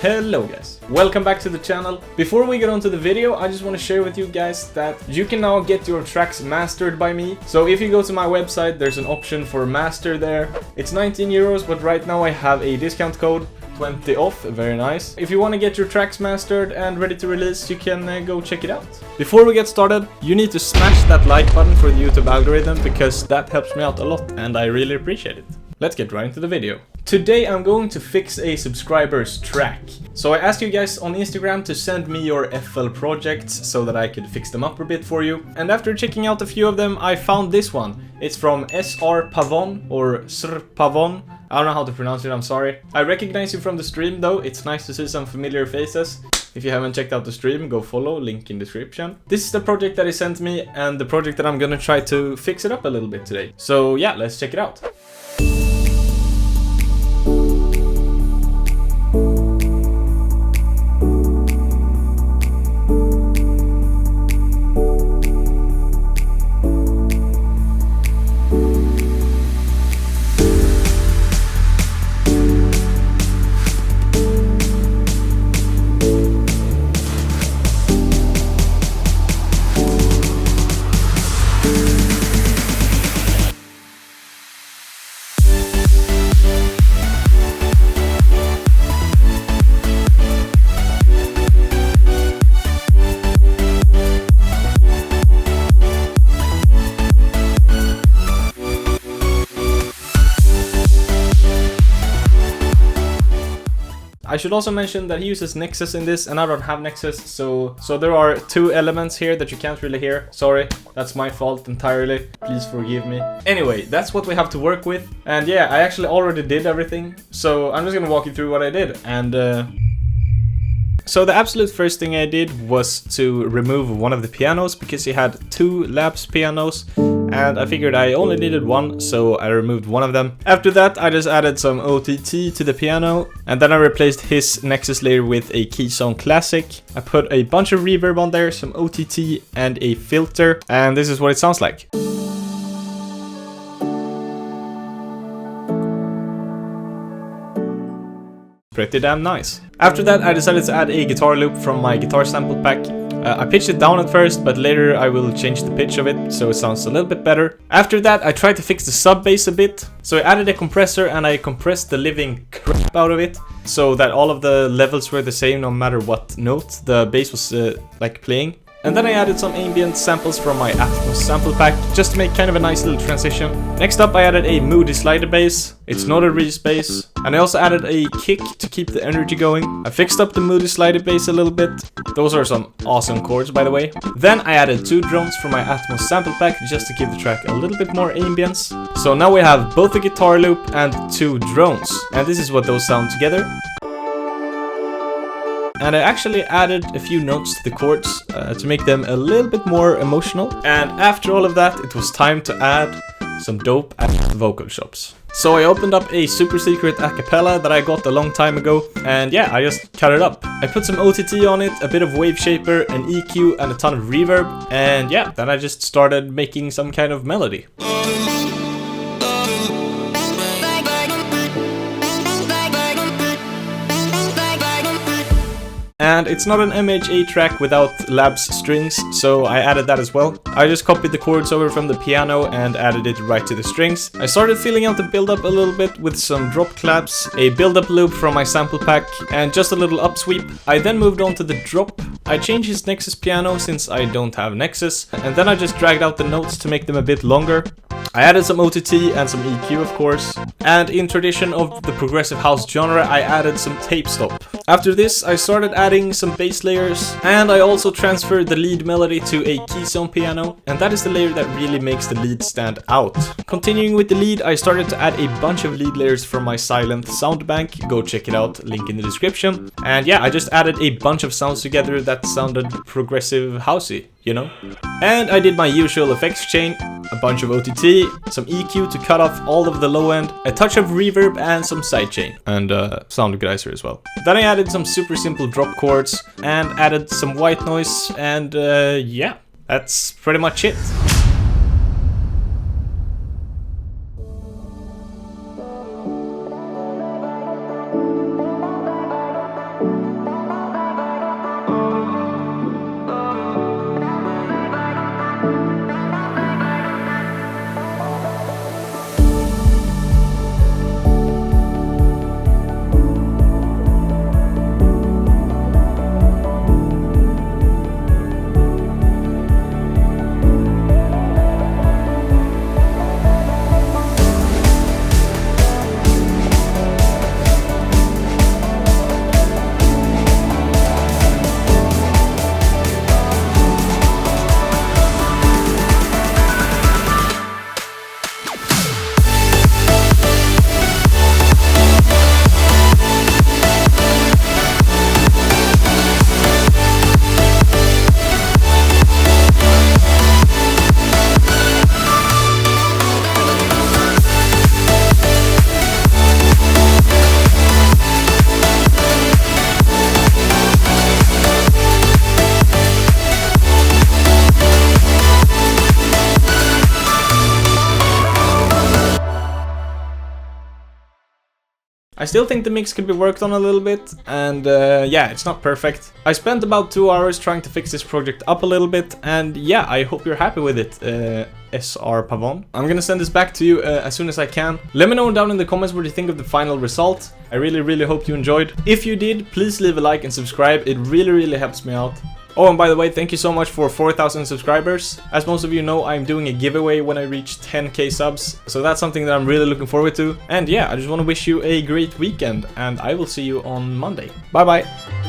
Hello guys, welcome back to the channel. Before we get on to the video, I just want to share with you guys that you can now get your tracks mastered by me. So if you go to my website, there's an option for master there. It's 19 euros, but right now I have a discount code, 20 off, very nice. If you want to get your tracks mastered and ready to release, you can go check it out. Before we get started, you need to smash that like button for the YouTube algorithm because that helps me out a lot and I really appreciate it. Let's get right into the video. Today I'm going to fix a subscriber's track. So I asked you guys on Instagram to send me your FL projects so that I could fix them up a bit for you. And after checking out a few of them, I found this one. It's from SR Pavon or Sr Pavon. I don't know how to pronounce it, I'm sorry. I recognize you from the stream though, it's nice to see some familiar faces. If you haven't checked out the stream, go follow, link in description. This is the project that he sent me and the project that I'm gonna try to fix it up a little bit today. So yeah, let's check it out. I should also mention that he uses Nexus in this and I don't have Nexus, so there are two elements here that you can't really hear. Sorry, that's my fault entirely. Please forgive me. Anyway, that's what we have to work with. And yeah, I actually already did everything, so I'm just gonna walk you through what I did. And so the absolute first thing I did was to remove one of the pianos because he had two Labs pianos. And I figured I only needed one, so I removed one of them. After that, I just added some OTT to the piano, and then I replaced his Nexus layer with a Keystone Classic. I put a bunch of reverb on there, some OTT, and a filter, and this is what it sounds like. Pretty damn nice. After that, I decided to add a guitar loop from my guitar sample pack. I pitched it down at first, but later I will change the pitch of it so it sounds a little bit better. After that, I tried to fix the sub bass a bit. So I added a compressor and I compressed the living crap out of it so that all of the levels were the same no matter what note the bass was like playing. And then I added some ambient samples from my Atmos sample pack, just to make kind of a nice little transition. Next up I added a Moody slider bass, it's not a Reese bass. And I also added a kick to keep the energy going. I fixed up the Moody slider bass a little bit. Those are some awesome chords, by the way. Then I added two drones from my Atmos sample pack, just to give the track a little bit more ambience. So now we have both a guitar loop and two drones. And this is what those sound together. And I actually added a few notes to the chords to make them a little bit more emotional. And after all of that, it was time to add some dope vocal chops. So I opened up a super secret acapella that I got a long time ago, and yeah, I just cut it up. I put some OTT on it, a bit of wave shaper, an EQ, and a ton of reverb, and yeah, then I just started making some kind of melody. And it's not an MHA track without Labs strings, so I added that as well. I just copied the chords over from the piano and added it right to the strings. I started filling out the build-up a little bit with some drop claps, a build-up loop from my sample pack, and just a little upsweep. I then moved on to the drop. I changed his Nexus piano since I don't have Nexus, and then I just dragged out the notes to make them a bit longer. I added some OTT and some EQ, of course. And in tradition of the progressive house genre, I added some tape stop. After this, I started adding some bass layers, and I also transferred the lead melody to a Keystone piano, and that is the layer that really makes the lead stand out. Continuing with the lead, I started to add a bunch of lead layers from my Silent sound bank. Go check it out, link in the description. And yeah, I just added a bunch of sounds together that sounded progressive housey, you know? And I did my usual effects chain, a bunch of OTT, some EQ to cut off all of the low end, a touch of reverb and some sidechain, and sound equalizer as well. Then I added some super simple drop chords and added some white noise, and yeah, that's pretty much it. still think the mix could be worked on a little bit, and yeah, it's not perfect. I spent about 2 hours trying to fix this project up a little bit, and yeah, I hope you're happy with it, SR Pavon. I'm gonna send this back to you as soon as I can. Let me know down in the comments what you think of the final result. I really hope you enjoyed. If you did, please leave a like and subscribe. It really helps me out. Oh, and by the way, thank you so much for 4,000 subscribers. As most of you know, I'm doing a giveaway when I reach 10k subs, so that's something that I'm really looking forward to. And yeah, I just want to wish you a great weekend, and I will see you on Monday. Bye bye!